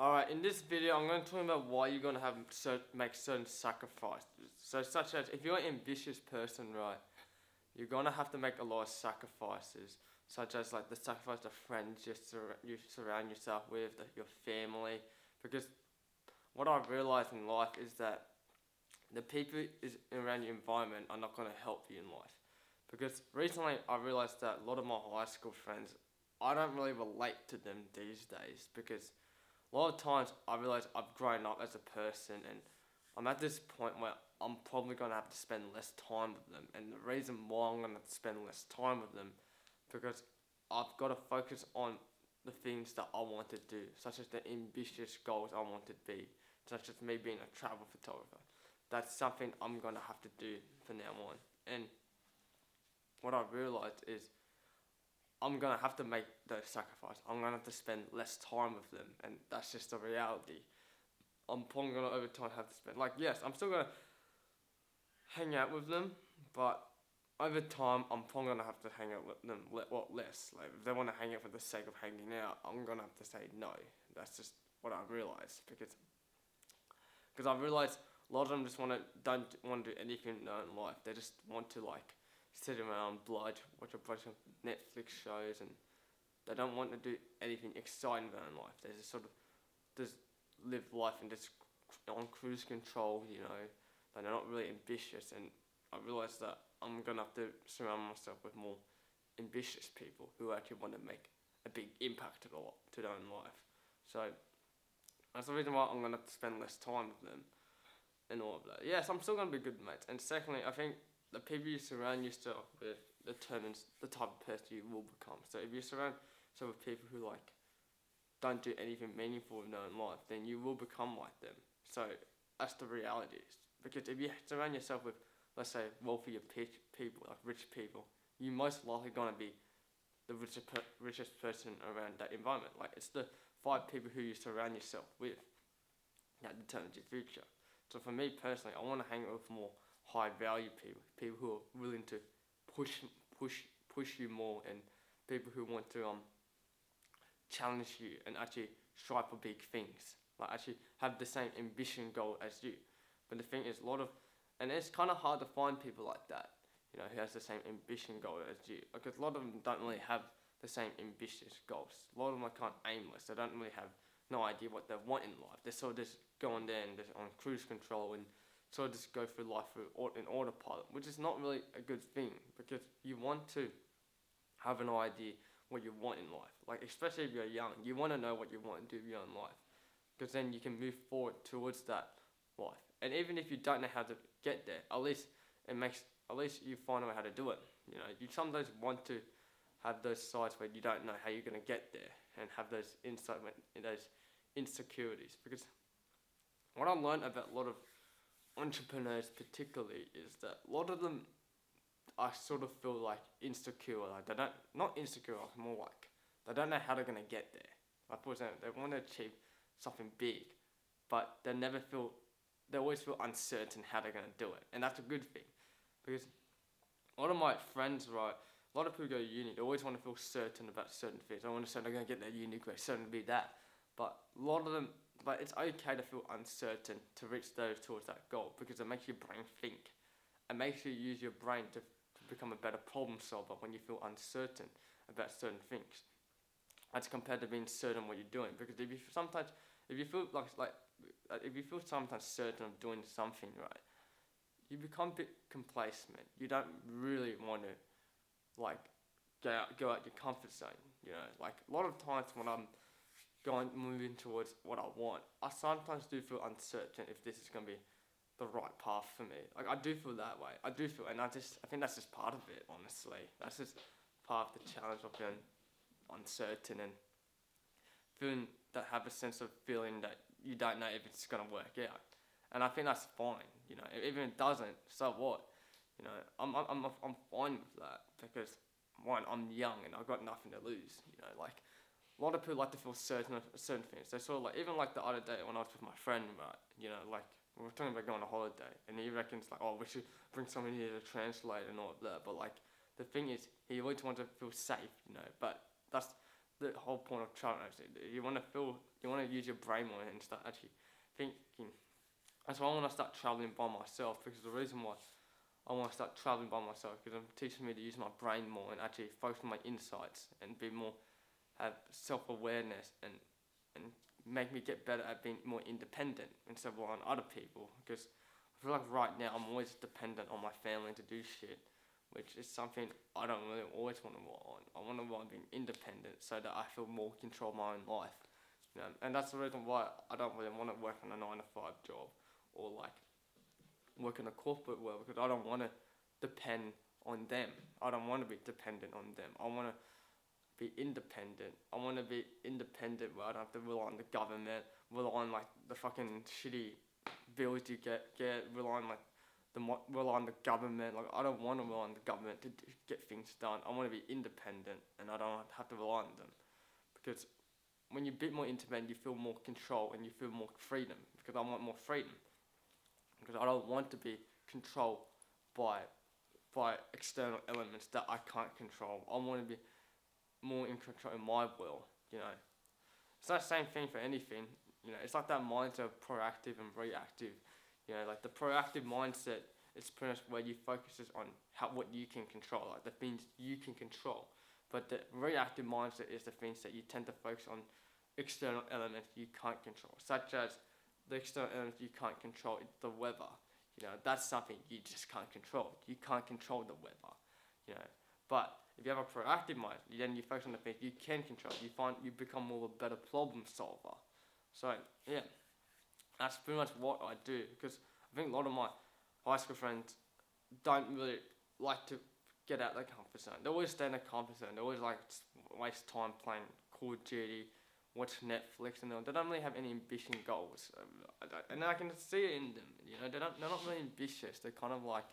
Alright, in this video I'm going to talk about why you're going to have make certain sacrifices. So such as, if you're an ambitious person, right, you're going to have to make a lot of sacrifices. Such as like the sacrifice of friends you surround yourself with, your family. Because what I've realized in life is that the people around your environment are not going to help you in life. Because recently I realized that a lot of my high school friends, I don't really relate to them these days because a lot of times I realize I've grown up as a person and I'm at this point where I'm probably going to have to spend less time with them. And the reason why I'm going to spend less time with them because I've got to focus on the things that I want to do, such as the ambitious goals I want to be, such as me being a travel photographer. That's something I'm going to have to do from now on. And what I've realized is I'm gonna have to make those sacrifices. I'm gonna have to spend less time with them, and that's just the reality. I'm probably gonna over time have to spend yes, I'm still gonna hang out with them, but over time I'm probably gonna have to hang out with them less. Like if they want to hang out for the sake of hanging out, I'm gonna have to say no. That's just what I realized because I realized a lot of them just don't want to do anything in their own life. They just want to sit around, blood, watch a bunch of Netflix shows, and they don't want to do anything exciting in their own life. They just sort of just live life and just on cruise control, but they're not really ambitious. And I realized that I'm gonna have to surround myself with more ambitious people who actually want to make a big impact to their own life. So that's the reason why I'm gonna have to spend less time with them and all of that. Yes, I'm still gonna be good mates. And secondly, I think the people you surround yourself with determines the type of person you will become. So if you surround yourself with people who don't do anything meaningful in their own life, then you will become like them. So that's the reality. Because if you surround yourself with, let's say, wealthier people, like rich people, you're most likely gonna be the richest person around that environment. Like it's the 5 people who you surround yourself with that determines your future. So for me personally, I want to hang out with more high value people who are willing to push you more, and people who want to challenge you and actually strive for big things, like actually have the same ambition goal as you. But the thing is, and it's kind of hard to find people like that, who has the same ambition goal as you, because a lot of them don't really have the same ambitious goals. A lot of them are kind of aimless. They don't really have no idea what they want in life. They're sort of just going there and just on cruise control and sort of just go through life in autopilot, which is not really a good thing because you want to have an idea what you want in life. Like especially if you're young, you want to know what you want to do with your own life, because then you can move forward towards that life. And even if you don't know how to get there, at least you find out how to do it. You sometimes want to have those sides where you don't know how you're gonna get there and have those those insecurities. Because what I learned about a lot of entrepreneurs particularly is that a lot of them I sort of feel insecure, they don't, not insecure, more they don't know how they're gonna get there. Like for example, they want to achieve something big, but they always feel uncertain how they're gonna do it, and that's a good thing, because a lot of my friends, right, a lot of people go to uni, they always want to feel certain about certain things. I want to say they're gonna get their uni grade, certain to be that, but a lot of them. But it's okay to feel uncertain to reach towards that goal, because it makes your brain think. It makes you use your brain to become a better problem solver when you feel uncertain about certain things, as compared to being certain what you're doing. Because if you feel if you feel sometimes certain of doing something right, you become a bit complacent. You don't really want to go out your comfort zone. Like a lot of times when I'm moving towards what I want, I sometimes do feel uncertain if this is gonna be the right path for me. Like I do feel that way. I do feel, and I think that's just part of it. Honestly, that's just part of the challenge of being uncertain and feeling that, have a sense of feeling that you don't know if it's gonna work out. And I think that's fine. Even if it doesn't, so what? I'm fine with that, because one, I'm young and I've got nothing to lose. A lot of people like to feel certain of certain things. They sort of even the other day when I was with my friend, right? We were talking about going on holiday, and he reckons we should bring someone here to translate and all of that. But the thing is, he always wants to feel safe, But that's the whole point of traveling. You want to feel you want to use your brain more and start actually thinking. That's why I want to start traveling by myself, because the reason why I want to start traveling by myself, because I'm teaching me to use my brain more and actually focus on my insights and be more, have self-awareness and make me get better at being more independent instead of relying on other people. Because I feel like right now I'm always dependent on my family to do shit, which is something I don't really always want to rely on. I want to rely on being independent so that I feel more control of my own life. You know, and that's the reason why I don't really want to work on a 9 to 5 job or like work in a corporate world, because I don't want to depend on them. I don't want to be dependent on them. I want to be independent. I want to be independent where I don't have to rely on the government, rely on like the fucking shitty bills you get rely on like rely on the government. Like I don't want to rely on the government to get things done. I want to be independent and I don't have to rely on them, because when you're a bit more independent, you feel more control and you feel more freedom. Because I want more freedom, because I don't want to be controlled by external elements that I can't control. I want to be more in control in my will, you know. It's not the same thing for anything, you know. It's like that mindset of proactive and reactive, you know. Like the proactive mindset is pretty much where you focuses on what you can control, like the things you can control. But the reactive mindset is the things that you tend to focus on external elements you can't control, such as the external elements you can't control, the weather. You know, that's something you just can't control. You can't control the weather, you know. But if you have a proactive mind, then you focus on the things you can control. You become more of a better problem solver. So yeah, that's pretty much what I do, because I think a lot of my high school friends don't really like to get out their comfort zone. They always stay in their comfort zone. They always like waste time playing Call of Duty, watch Netflix, and they don't really have any ambition goals. And I can see it in them. You know, they're not really ambitious. They're kind of like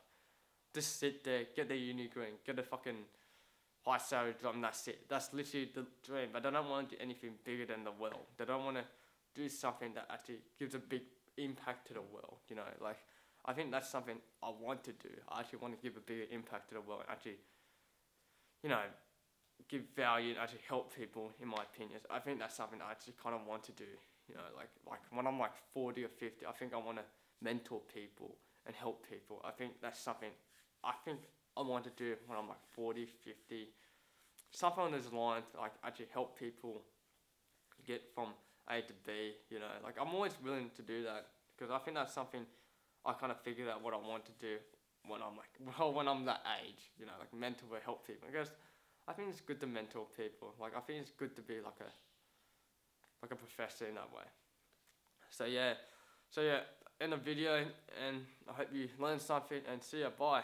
just sit there, get their uni degree, get a fucking high salary job, and that's it. That's literally the dream. But they don't want to do anything bigger than the world. They don't want to do something that actually gives a big impact to the world. You know, like I think that's something I want to do. I actually want to give a bigger impact to the world and actually, you know, give value and actually help people, in my opinion. I think that's something I actually kind of want to do. You know, like when I'm like 40 or 50, I think I want to mentor people and help people. I think that's something I think I want to do when I'm like 40, 50. Something on those lines, like actually help people get from A to B, you know. Like I'm always willing to do that, because I think that's something I kind of figured out what I want to do when I'm like, well, when I'm that age, you know, like mentor or help people. Because I think it's good to mentor people. Like I think it's good to be like a professor in that way. So yeah, in the video, and I hope you learned something, and see ya, bye.